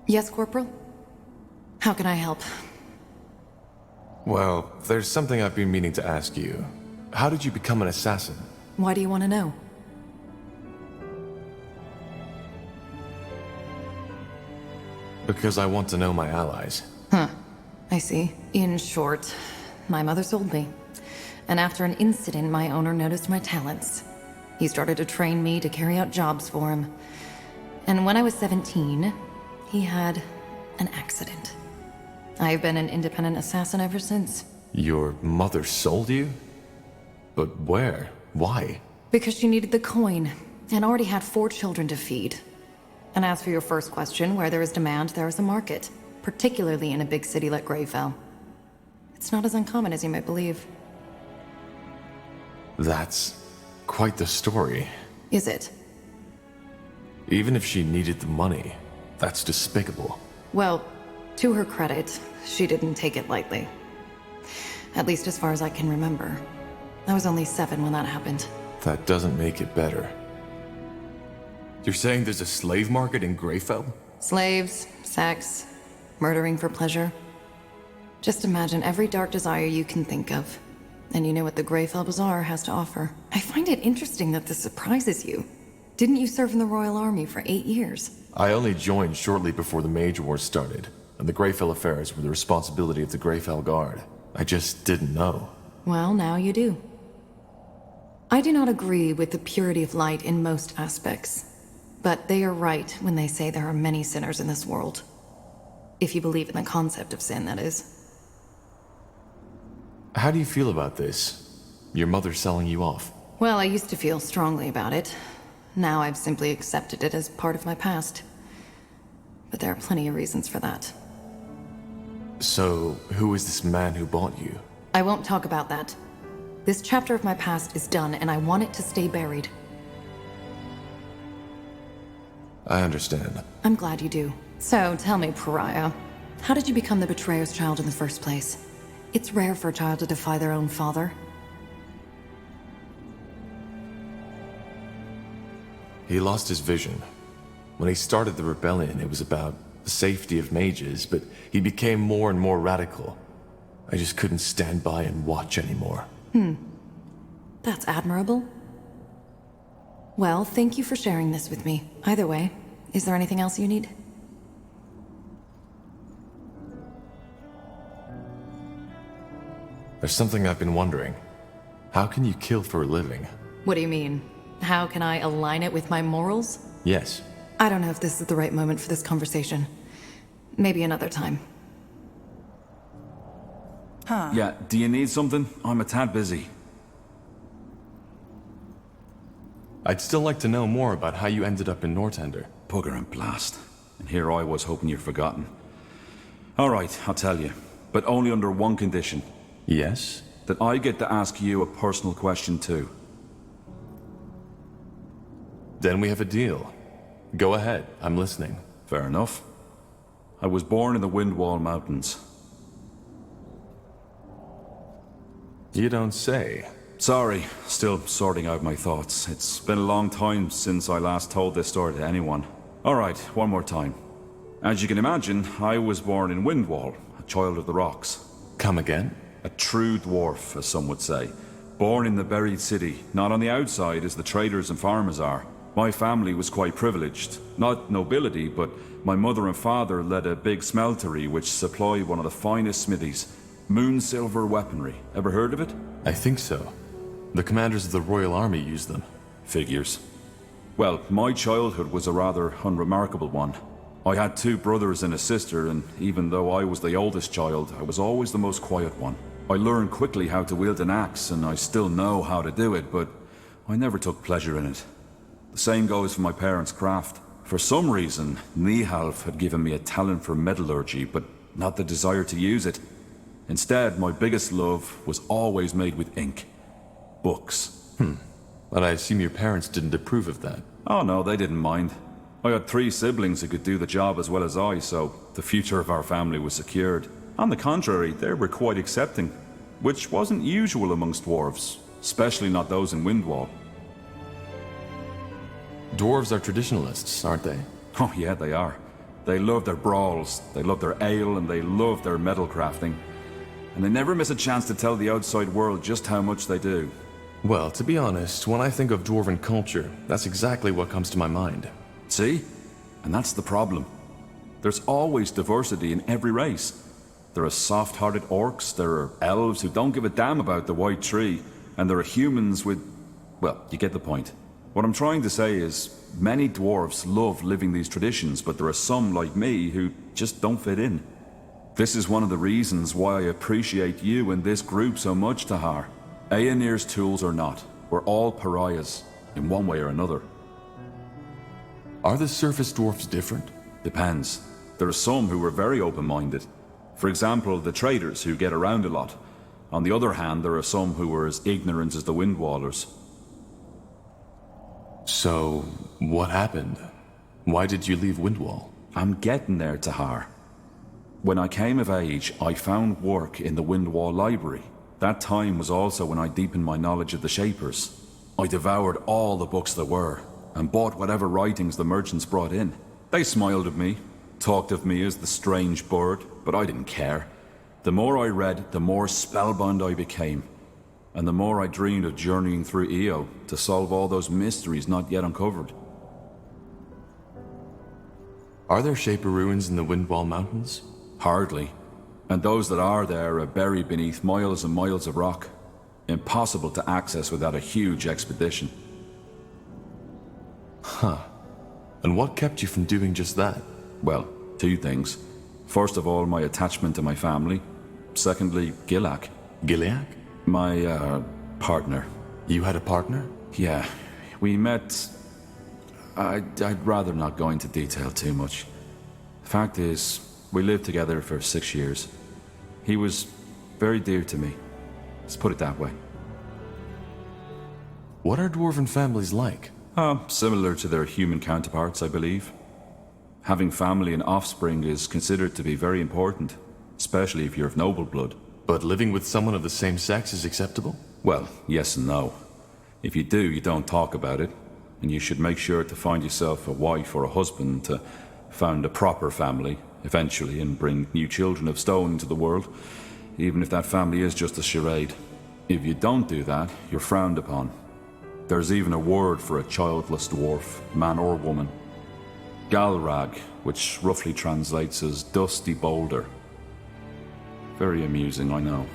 Yes, Corporal? How can I help? Well, there's something I've been meaning to ask you. How did you become an assassin? Why do you want to know? Because I want to know my allies. I see. In short, my mother sold me. And after an incident, my owner noticed my talents. He started to train me to carry out jobs for him. And when I was 17, he had an accident. I've been an independent assassin ever since. Your mother sold you? But where? Why? Because she needed the coin, and already had 4 children to feed. And as for your first question, where there is demand, there is a market. Particularly in a big city like Greyfell. It's not as uncommon as you might believe. That's quite the story. Is it? Even if she needed the money, that's despicable. Well, to her credit, she didn't take it lightly. At least as far as I can remember. I was only 7 when that happened. That doesn't make it better. You're saying there's a slave market in Greyfell? Slaves, sex, murdering for pleasure. Just imagine every dark desire you can think of. And you know what the Greyfell Bazaar has to offer. I find it interesting that this surprises you. Didn't you serve in the Royal Army for 8 years? I only joined shortly before the Mage Wars started, and the Greyfell affairs were the responsibility of the Greyfell Guard. I just didn't know. Well, now you do. I do not agree with the purity of light in most aspects. But they are right when they say there are many sinners in this world. If you believe in the concept of sin, that is. How do you feel about this? Your mother selling you off? Well, I used to feel strongly about it. Now I've simply accepted it as part of my past. But there are plenty of reasons for that. So, who is this man who bought you? I won't talk about that. This chapter of my past is done, and I want it to stay buried. I understand. I'm glad you do. So, tell me, Pariah, how did you become the betrayer's child in the first place? It's rare for a child to defy their own father. He lost his vision. When he started the rebellion, it was about the safety of mages, but he became more and more radical. I just couldn't stand by and watch anymore. That's admirable. Well, thank you for sharing this with me. Either way, is there anything else you need? There's something I've been wondering. How can you kill for a living? What do you mean? How can I align it with my morals? Yes. I don't know if this is the right moment for this conversation. Maybe another time. Yeah, do you need something? I'm a tad busy. I'd still like to know more about how you ended up in Nortender. Bugger and blast. And here I was hoping you'd forgotten. Alright, I'll tell you. But only under one condition. Yes? That I get to ask you a personal question too. Then we have a deal. Go ahead, I'm listening. Fair enough. I was born in the Windwall Mountains. You don't say. Sorry, still sorting out my thoughts. It's been a long time since I last told this story to anyone. Alright, one more time. As you can imagine, I was born in Windwall, a child of the rocks. Come again? A true dwarf, as some would say. Born in the buried city, not on the outside as the traders and farmers are. My family was quite privileged. Not nobility, but my mother and father led a big smeltery which supplied one of the finest smithies. Moon silver weaponry. Ever heard of it? I think so. The commanders of the Royal Army use them. Figures. Well, my childhood was a rather unremarkable one. I had 2 brothers and a sister, and even though I was the oldest child, I was always the most quiet one. I learned quickly how to wield an axe, and I still know how to do it, but I never took pleasure in it. The same goes for my parents' craft. For some reason, Nihalf had given me a talent for metallurgy, but not the desire to use it. Instead, my biggest love was always made with ink. Books. But I assume your parents didn't approve of that. Oh no, they didn't mind. I had 3 siblings who could do the job as well as I, so the future of our family was secured. On the contrary, they were quite accepting, which wasn't usual amongst dwarves, especially not those in Windwall. Dwarves are traditionalists, aren't they? Oh yeah, they are. They love their brawls, they love their ale, and they love their metal crafting. And they never miss a chance to tell the outside world just how much they do. Well, to be honest, when I think of dwarven culture, that's exactly what comes to my mind. See? And that's the problem. There's always diversity in every race. There are soft-hearted orcs, there are elves who don't give a damn about the white tree, and there are humans with... well, you get the point. What I'm trying to say is, many dwarves love living these traditions, but there are some like me who just don't fit in. This is one of the reasons why I appreciate you and this group so much, Tahar. Aenir's tools or not, we're all pariahs, in one way or another. Are the surface dwarfs different? Depends. There are some who are very open-minded. For example, the traders who get around a lot. On the other hand, there are some who are as ignorant as the Windwallers. So, what happened? Why did you leave Windwall? I'm getting there, Tahar. When I came of age, I found work in the Windwall Library. That time was also when I deepened my knowledge of the Shapers. I devoured all the books there were, and bought whatever writings the merchants brought in. They smiled at me, talked of me as the strange bird, but I didn't care. The more I read, the more spellbound I became, and the more I dreamed of journeying through Io to solve all those mysteries not yet uncovered. Are there Shaper ruins in the Windwall Mountains? Hardly. And those that are there are buried beneath miles and miles of rock. Impossible to access without a huge expedition. Huh. And what kept you from doing just that? Well, two things. First of all, my attachment to my family. Secondly, Gilak. Gilead? My, partner. You had a partner? Yeah, we met... I'd rather not go into detail too much. Fact is, we lived together for 6 years. He was very dear to me. Let's put it that way. What are dwarven families like? Similar to their human counterparts, I believe. Having family and offspring is considered to be very important, especially if you're of noble blood. But living with someone of the same sex is acceptable? Well, yes and no. If you do, you don't talk about it, and you should make sure to find yourself a wife or a husband to found a proper family, eventually, and bring new children of stone into the world, even if that family is just a charade. If you don't do that, you're frowned upon. There's even a word for a childless dwarf, man or woman. Galrag, which roughly translates as dusty boulder. Very amusing, I know.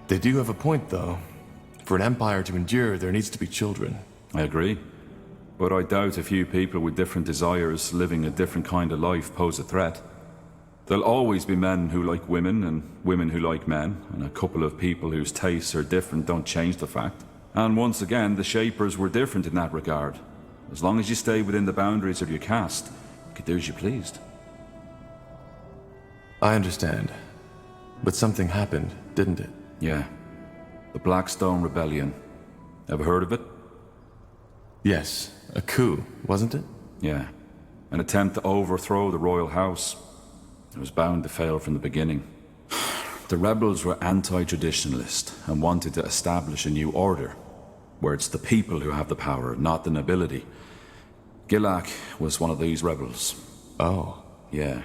They do have a point, though. For an empire to endure, there needs to be children. I agree. But I doubt a few people with different desires living a different kind of life pose a threat. There'll always be men who like women and women who like men, and a couple of people whose tastes are different don't change the fact. And once again, the Shapers were different in that regard. As long as you stay within the boundaries of your caste, you could do as you pleased. I understand. But something happened, didn't it? Yeah. The Blackstone Rebellion. Ever heard of it? Yes. A coup, wasn't it? Yeah. An attempt to overthrow the royal house. It was bound to fail from the beginning. The rebels were anti-traditionalist and wanted to establish a new order, where it's the people who have the power, not the nobility. Gilak was one of these rebels. Oh. Yeah.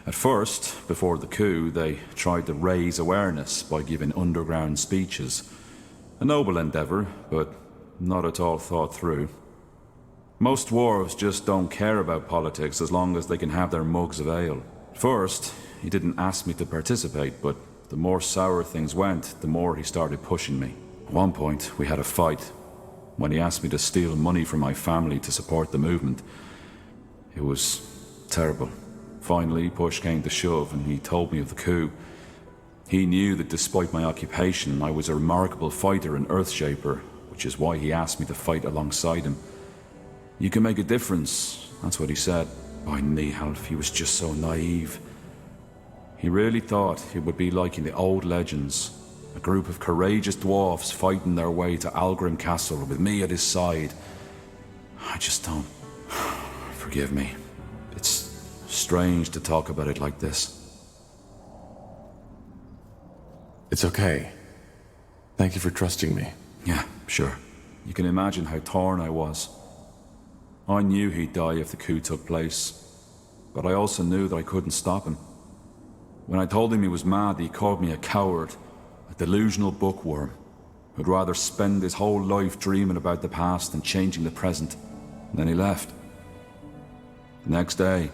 At first, before the coup, they tried to raise awareness by giving underground speeches. A noble endeavor, but not at all thought through. Most dwarves just don't care about politics as long as they can have their mugs of ale. At first, he didn't ask me to participate, but the more sour things went, the more he started pushing me. At one point, we had a fight, when he asked me to steal money from my family to support the movement. It was terrible. Finally, push came to shove, and he told me of the coup. He knew that despite my occupation, I was a remarkable fighter and Earthshaper, which is why he asked me to fight alongside him. You can make a difference, that's what he said. By Nihalf, he was just so naive. He really thought it would be like in the old legends, a group of courageous dwarfs fighting their way to Algrim Castle with me at his side. I just don't... Forgive me. It's strange to talk about it like this. It's okay. Thank you for trusting me. Yeah, sure. You can imagine how torn I was. I knew he'd die if the coup took place, but I also knew that I couldn't stop him. When I told him he was mad, he called me a coward, a delusional bookworm, who'd rather spend his whole life dreaming about the past than changing the present. And then he left. The next day,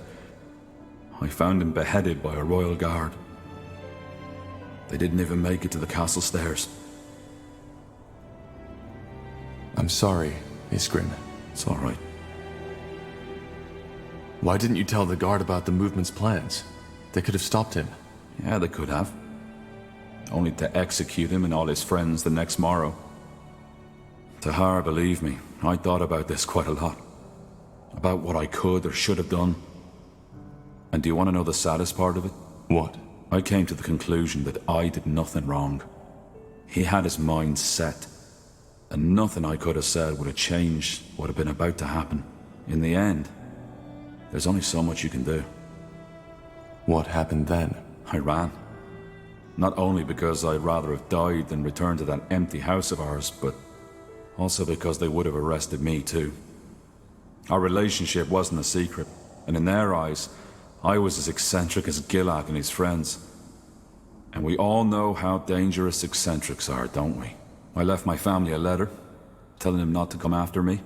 I found him beheaded by a royal guard. They didn't even make it to the castle stairs. I'm sorry, Iskrin. It's all right. Why didn't you tell the guard about the movement's plans? They could have stopped him. Yeah, they could have. Only to execute him and all his friends the next morrow. Tahar, believe me, I thought about this quite a lot. About what I could or should have done. And do you want to know the saddest part of it? What? I came to the conclusion that I did nothing wrong. He had his mind set, and nothing I could have said would have changed what had been about to happen. In the end, there's only so much you can do. What happened then? I ran. Not only because I'd rather have died than return to that empty house of ours, but also because they would have arrested me too. Our relationship wasn't a secret, and in their eyes, I was as eccentric as Gilak and his friends. And we all know how dangerous eccentrics are, don't we? I left my family a letter, telling them not to come after me,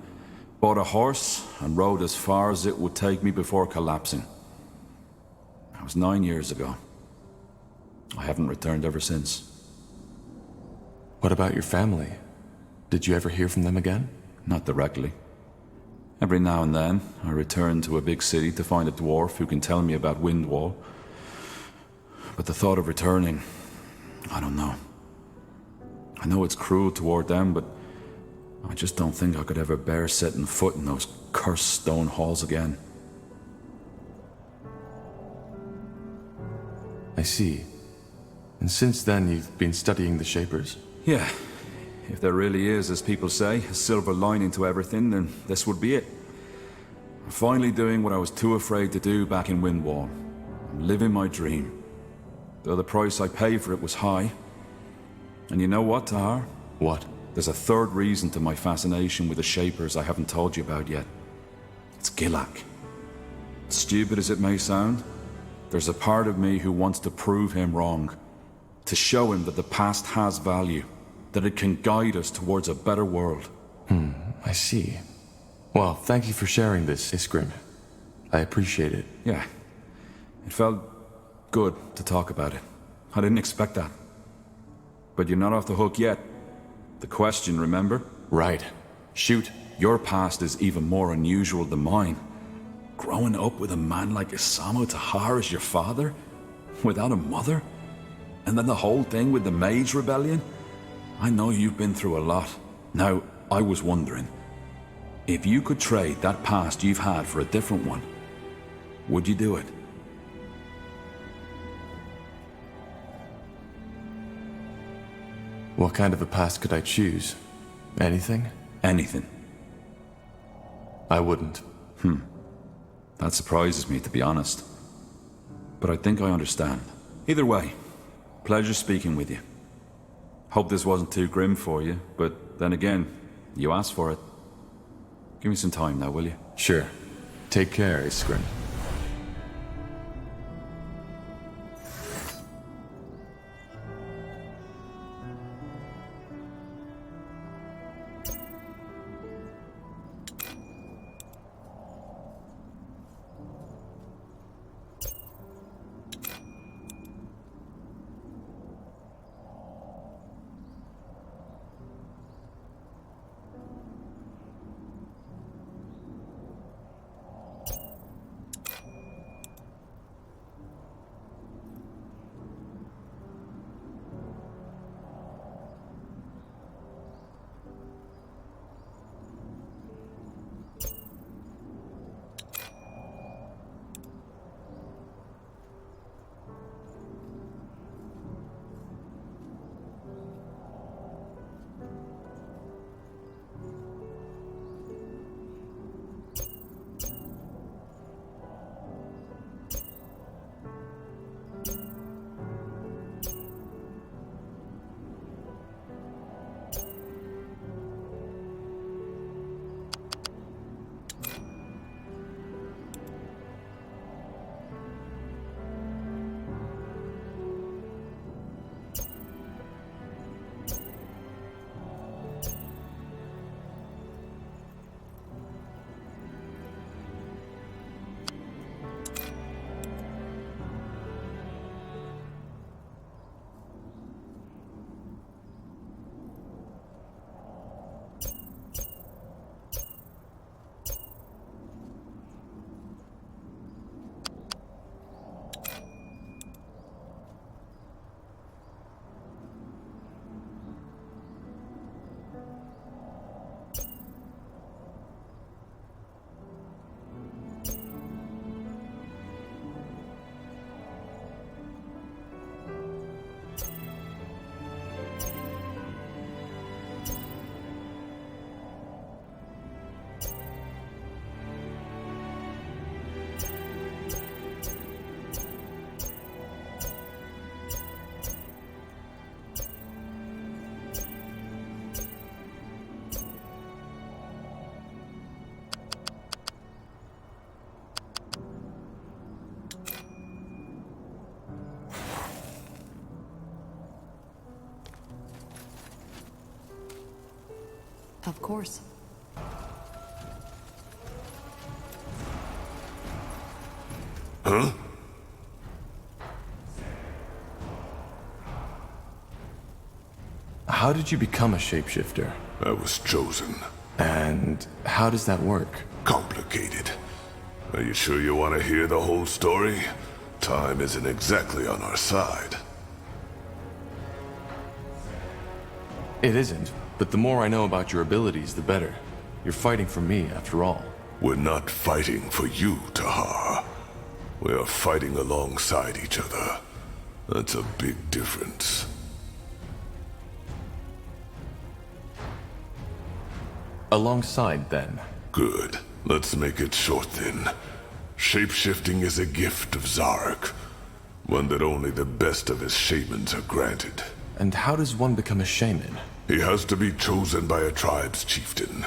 bought a horse, and rode as far as it would take me before collapsing. That was 9 years ago. I haven't returned ever since. What about your family? Did you ever hear from them again? Not directly. Every now and then, I return to a big city to find a dwarf who can tell me about Windwall. But the thought of returning, I don't know. I know it's cruel toward them, but I just don't think I could ever bear setting foot in those cursed stone halls again. I see. And since then, you've been studying the Shapers? Yeah. If there really is, as people say, a silver lining to everything, then this would be it. I'm finally doing what I was too afraid to do back in Windwall. I'm living my dream. Though the price I paid for it was high. And you know what, Tahar? What? There's a third reason to my fascination with the Shapers I haven't told you about yet. It's Gilak. Stupid as it may sound, there's a part of me who wants to prove him wrong. To show him that the past has value. That it can guide us towards a better world. I see. Well, thank you for sharing this, Iskrim. I appreciate it. Yeah. It felt good to talk about it. I didn't expect that. But you're not off the hook yet. The question, remember? Right. Shoot. Your past is even more unusual than mine. Growing up with a man like Isamu Tahar as your father? Without a mother? And then the whole thing with the Mage Rebellion? I know you've been through a lot. Now, I was wondering, if you could trade that past you've had for a different one, would you do it? What kind of a past could I choose? Anything? Anything. I wouldn't. That surprises me, to be honest. But I think I understand. Either way, pleasure speaking with you. Hope this wasn't too grim for you, but then again, you asked for it. Give me some time now, will you? Sure. Take care, Iskrin. course. Huh? How did you become a shapeshifter? I was chosen. And how does that work? Complicated. Are you sure you want to hear the whole story? Time isn't exactly on our side. It isn't, but the more I know about your abilities, the better. You're fighting for me, after all. We're not fighting for you, Tahar. We are fighting alongside each other. That's a big difference. Alongside, then. Good. Let's make it short then. Shapeshifting is a gift of Zarek. One that only the best of his shamans are granted. And how does one become a shaman? He has to be chosen by a tribe's chieftain.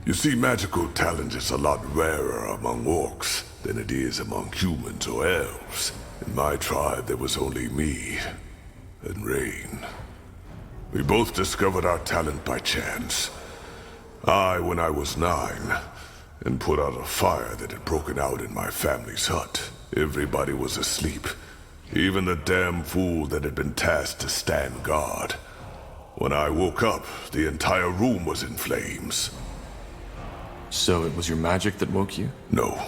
You see, magical talent is a lot rarer among orcs than it is among humans or elves. In my tribe, there was only me and Rain. We both discovered our talent by chance. I, when I was 9, and put out a fire that had broken out in my family's hut. Everybody was asleep, even the damn fool that had been tasked to stand guard. When I woke up, the entire room was in flames. So it was your magic that woke you? No,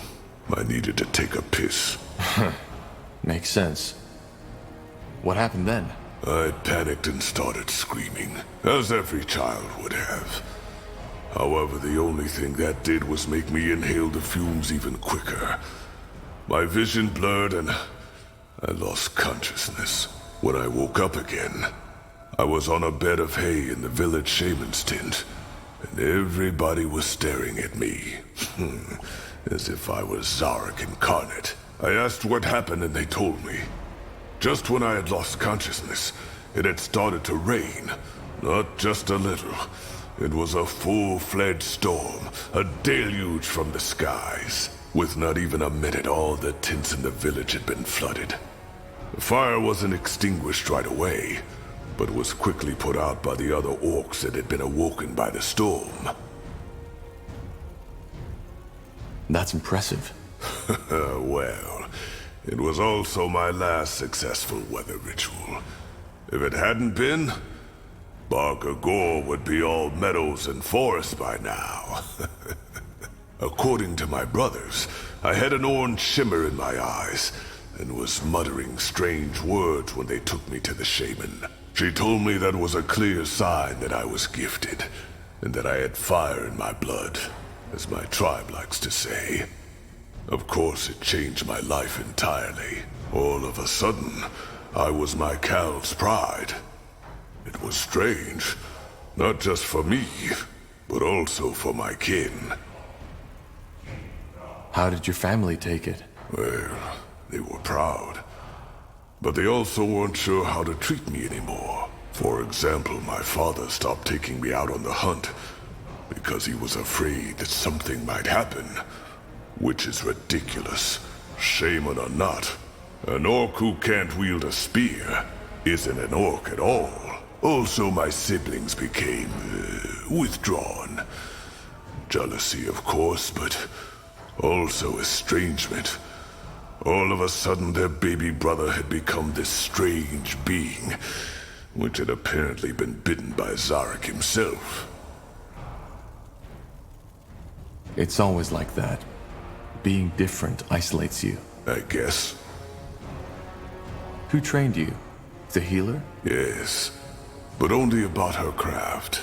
I needed to take a piss. Makes sense. What happened then? I panicked and started screaming, as every child would have. However, the only thing that did was make me inhale the fumes even quicker. My vision blurred and I lost consciousness. When I woke up again, I was on a bed of hay in the village shaman's tent, and everybody was staring at me, as if I was Zarek incarnate. I asked what happened and they told me. Just when I had lost consciousness, it had started to rain. Not just a little. It was a full-fledged storm, a deluge from the skies. With not even a minute, all the tents in the village had been flooded. The fire wasn't extinguished right away, but was quickly put out by the other orcs that had been awoken by the storm. That's impressive. Well, it was also my last successful weather ritual. If it hadn't been, Barker Gore would be all meadows and forests by now. According to my brothers, I had an orange shimmer in my eyes and was muttering strange words when they took me to the shaman. She told me that was a clear sign that I was gifted, and that I had fire in my blood, as my tribe likes to say. Of course, it changed my life entirely. All of a sudden, I was my Cal's pride. It was strange, not just for me, but also for my kin. How did your family take it? Well, they were proud. But they also weren't sure how to treat me anymore. For example, my father stopped taking me out on the hunt because he was afraid that something might happen. Which is ridiculous. Shaman or not, an orc who can't wield a spear isn't an orc at all. Also, my siblings became withdrawn. Jealousy, of course, but also estrangement. All of a sudden, their baby brother had become this strange being, which had apparently been bitten by Zarek himself. It's always like that. Being different isolates you. I guess. Who trained you? The healer? Yes, but only about her craft.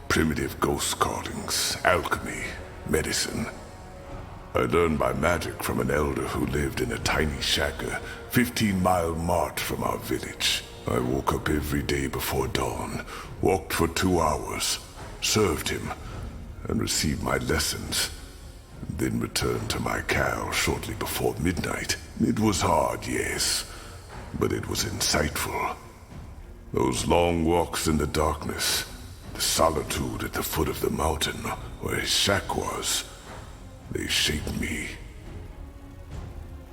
Primitive ghost callings, alchemy, medicine. I learned my magic from an elder who lived in a tiny shack a 15-mile march from our village. I woke up every day before dawn, walked for 2 hours, served him, and received my lessons. Then returned to my Cal shortly before midnight. It was hard, yes, but it was insightful. Those long walks in the darkness, the solitude at the foot of the mountain where his shack was, they shaped me.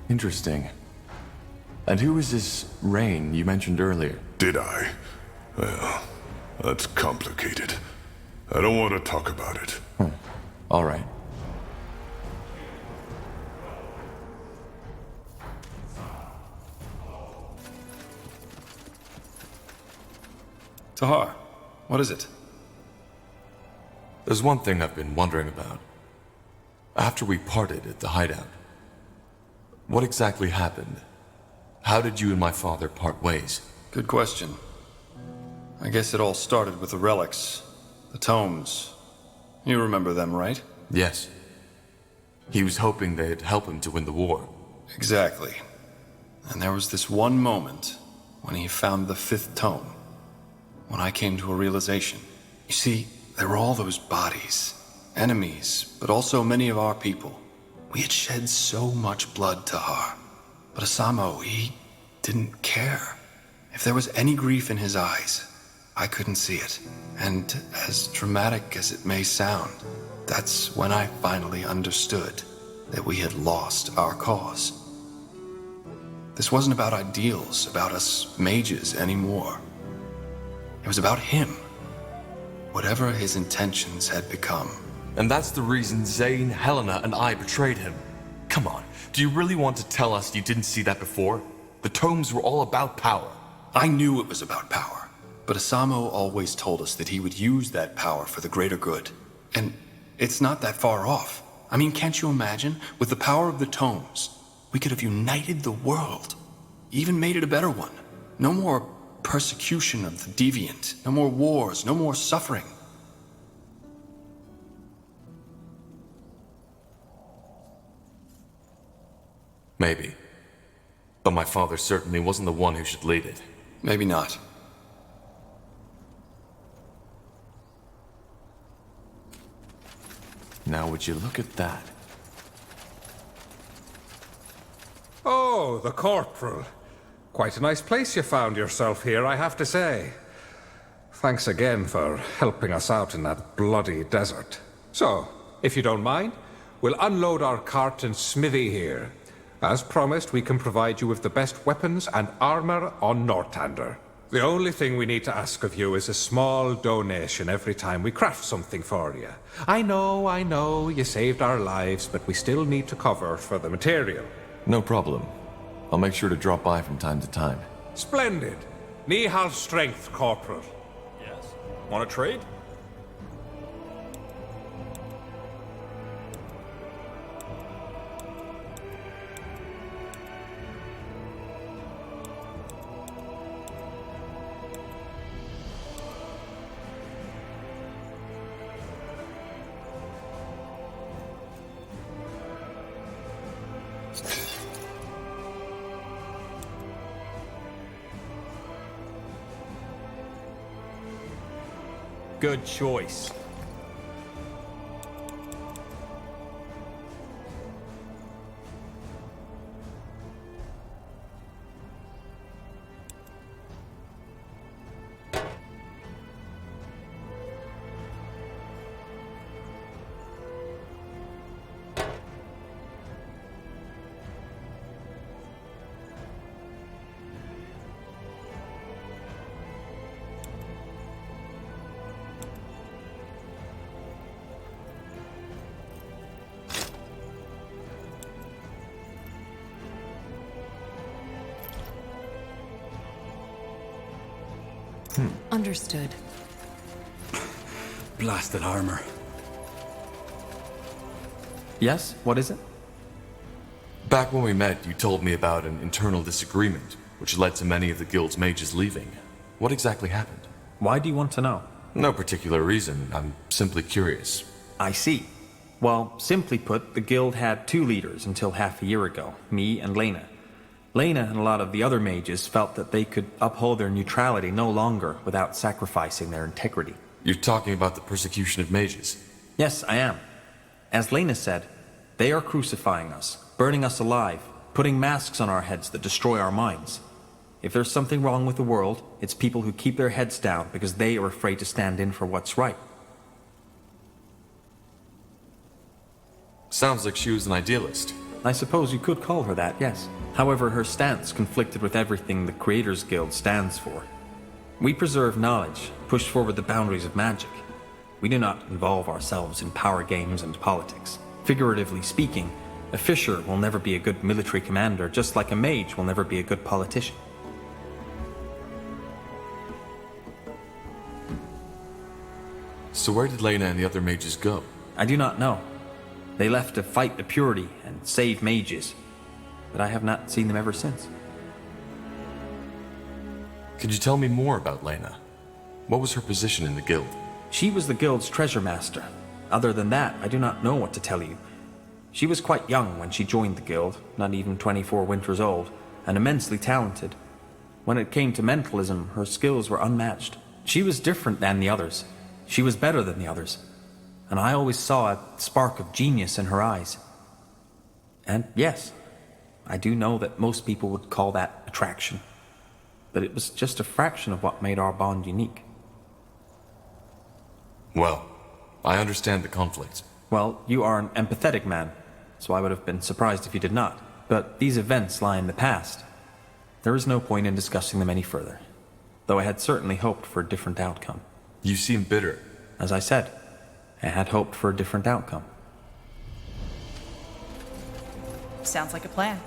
Interesting. And who is this Rain you mentioned earlier? Did I? Well, that's complicated. I don't want to talk about it. All right. Tahar, what is it? There's one thing I've been wondering about. After we parted at the hideout, what exactly happened? How did you and my father part ways? Good question. I guess it all started with the relics, the tomes. You remember them, right? Yes. He was hoping they'd help him to win the war. Exactly. And there was this one moment when he found the fifth tome, when I came to a realization. You see, there were all those bodies, enemies, but also many of our people. We had shed so much blood, Tahar. But Asamo, he didn't care. If there was any grief in his eyes, I couldn't see it. And as dramatic as it may sound, that's when I finally understood that we had lost our cause. This wasn't about ideals, about us mages anymore. It was about him. Whatever his intentions had become. And that's the reason Zane, Helena, and I betrayed him. Come on, do you really want to tell us you didn't see that before? The tomes were all about power. I knew it was about power. But Asamo always told us that he would use that power for the greater good. And it's not that far off. I mean, can't you imagine? With the power of the tomes, we could have united the world. Even made it a better one. No more persecution of the deviant. No more wars. No more suffering. Maybe. But my father certainly wasn't the one who should lead it. Maybe not. Now would you look at that? Oh, the corporal. Quite a nice place you found yourself here, I have to say. Thanks again for helping us out in that bloody desert. So, if you don't mind, we'll unload our cart and smithy here. As promised, we can provide you with the best weapons and armor on Northander. The only thing we need to ask of you is a small donation every time we craft something for you. I know, you saved our lives, but we still need to cover for the material. No problem. I'll make sure to drop by from time to time. Splendid. Nihal strength, Corporal. Yes. Want to trade? Good choice. Understood. Blasted armor. Yes? What is it? Back when we met, you told me about an internal disagreement, which led to many of the guild's mages leaving. What exactly happened? Why do you want to know? No particular reason. I'm simply curious. I see. Well, simply put, the guild had two leaders until half a year ago, me and Lena. Lena and a lot of the other mages felt that they could uphold their neutrality no longer without sacrificing their integrity. You're talking about the persecution of mages? Yes, I am. As Lena said, they are crucifying us, burning us alive, putting masks on our heads that destroy our minds. If there's something wrong with the world, it's people who keep their heads down because they are afraid to stand in for what's right. Sounds like she was an idealist. I suppose you could call her that, yes. However, her stance conflicted with everything the Creators Guild stands for. We preserve knowledge, push forward the boundaries of magic. We do not involve ourselves in power games and politics. Figuratively speaking, a fisher will never be a good military commander, just like a mage will never be a good politician. So where did Lena and the other mages go? I do not know. They left to fight the purity and save mages, but I have not seen them ever since. Could you tell me more about Lena? What was her position in the guild? She was the guild's treasure master. Other than that, I do not know what to tell you. She was quite young when she joined the guild, not even 24 winters old, and immensely talented. When it came to mentalism, her skills were unmatched. She was different than the others. She was better than the others. And I always saw a spark of genius in her eyes. And yes, I do know that most people would call that attraction. But it was just a fraction of what made our bond unique. Well, I understand the conflict. Well, you are an empathetic man, so I would have been surprised if you did not. But these events lie in the past. There is no point in discussing them any further, though I had certainly hoped for a different outcome. You seem bitter. As I said, I had hoped for a different outcome. Sounds like a plan.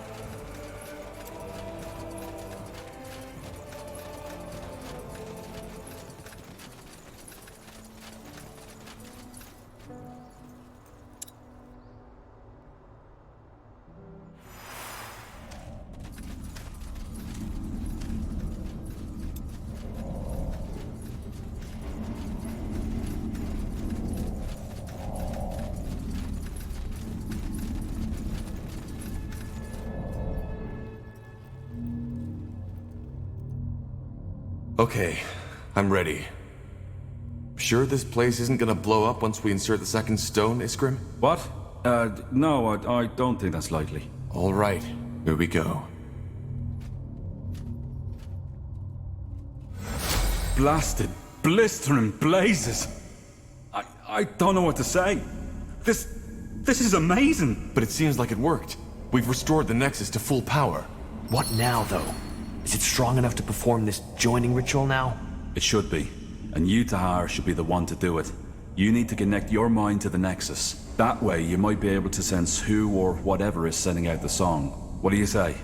Okay, I'm ready. Sure this place isn't gonna blow up once we insert the second stone, Iskrim? What? No, I don't think that's likely. All right, here we go. Blasted, blistering blazes. I don't know what to say. This is amazing. But it seems like it worked. We've restored the Nexus to full power. What now, though? Is it strong enough to perform this joining ritual now? It should be. And you, Tahar, should be the one to do it. You need to connect your mind to the Nexus. That way, you might be able to sense who or whatever is sending out the song. What do you say?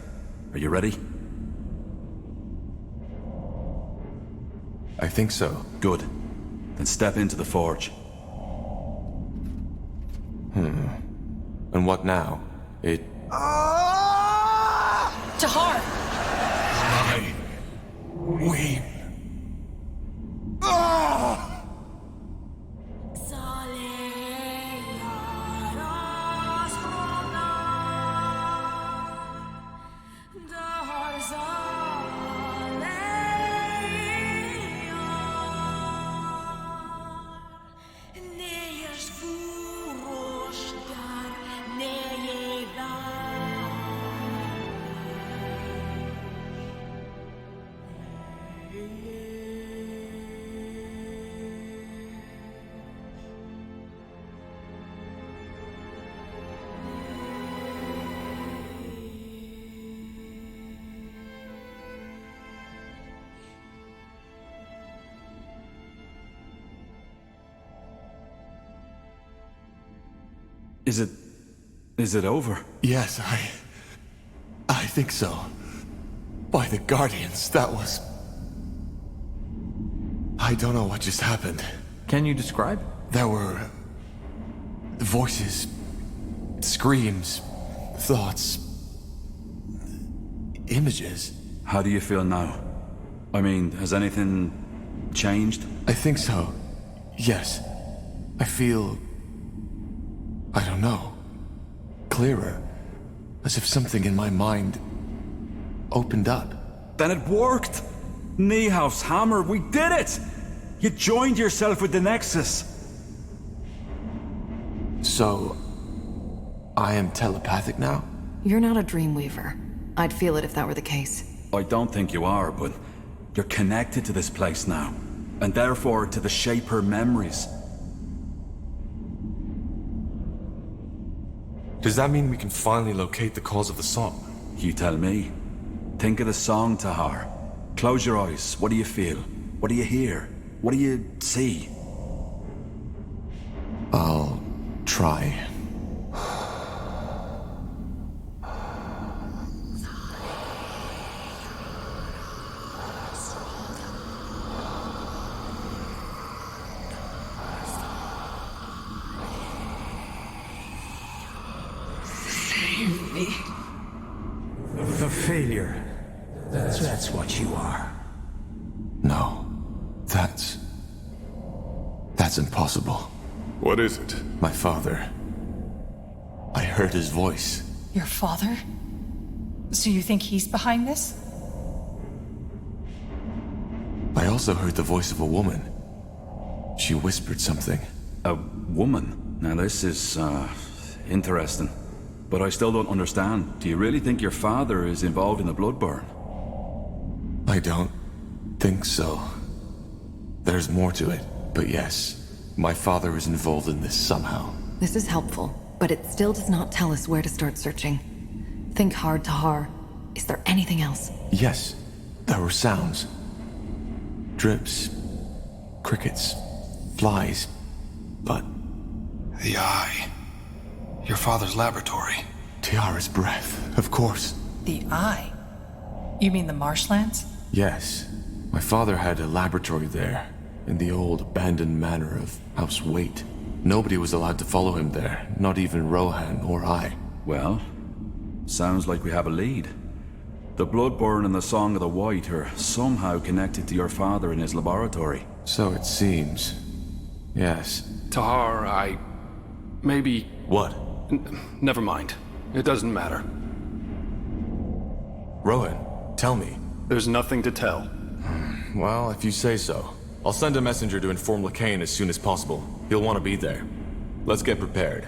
Are you ready? I think so. Good. Then step into the forge. And what now? Tahar! We... Is it over? Yes, I think so. By the Guardians, that was... I don't know what just happened. Can you describe? There were... voices, screams, thoughts, images. How do you feel now? I mean, has anything changed? I think so. Yes. I feel... I don't know. Clearer. As if something in my mind opened up. Then it worked! Niehaus hammer, we did it! You joined yourself with the Nexus. So... I am telepathic now? You're not a dreamweaver. I'd feel it if that were the case. I don't think you are, but you're connected to this place now. And therefore to the Shaper memories. Does that mean we can finally locate the cause of the song? You tell me. Think of the song, Tahar. Close your eyes. What do you feel? What do you hear? What do you see? I'll try. Save me. A failure. That's what you are. No. That's impossible. What is it? My father. I heard his voice. Your father? So you think he's behind this? I also heard the voice of a woman. She whispered something. A woman? Now this is, interesting. But I still don't understand. Do you really think your father is involved in the blood burn? I don't think so. There's more to it, but yes, my father is involved in this somehow. This is helpful, but it still does not tell us where to start searching. Think hard, Tahar. Is there anything else? Yes, there were sounds. Drips, crickets, flies, but... The eye. Your father's laboratory. Tiara's breath, of course. The eye? You mean the marshlands? Yes, my father had a laboratory there, in the old abandoned manor of House Waite. Nobody was allowed to follow him there, not even Rohan or I. Well, sounds like we have a lead. The Bloodborne and the Song of the White are somehow connected to your father in his laboratory. So it seems. Yes. Tahar, maybe... What? Never mind. It doesn't matter. Rohan, tell me. There's nothing to tell. Well, if you say so. I'll send a messenger to inform Lacane as soon as possible. He'll want to be there. Let's get prepared.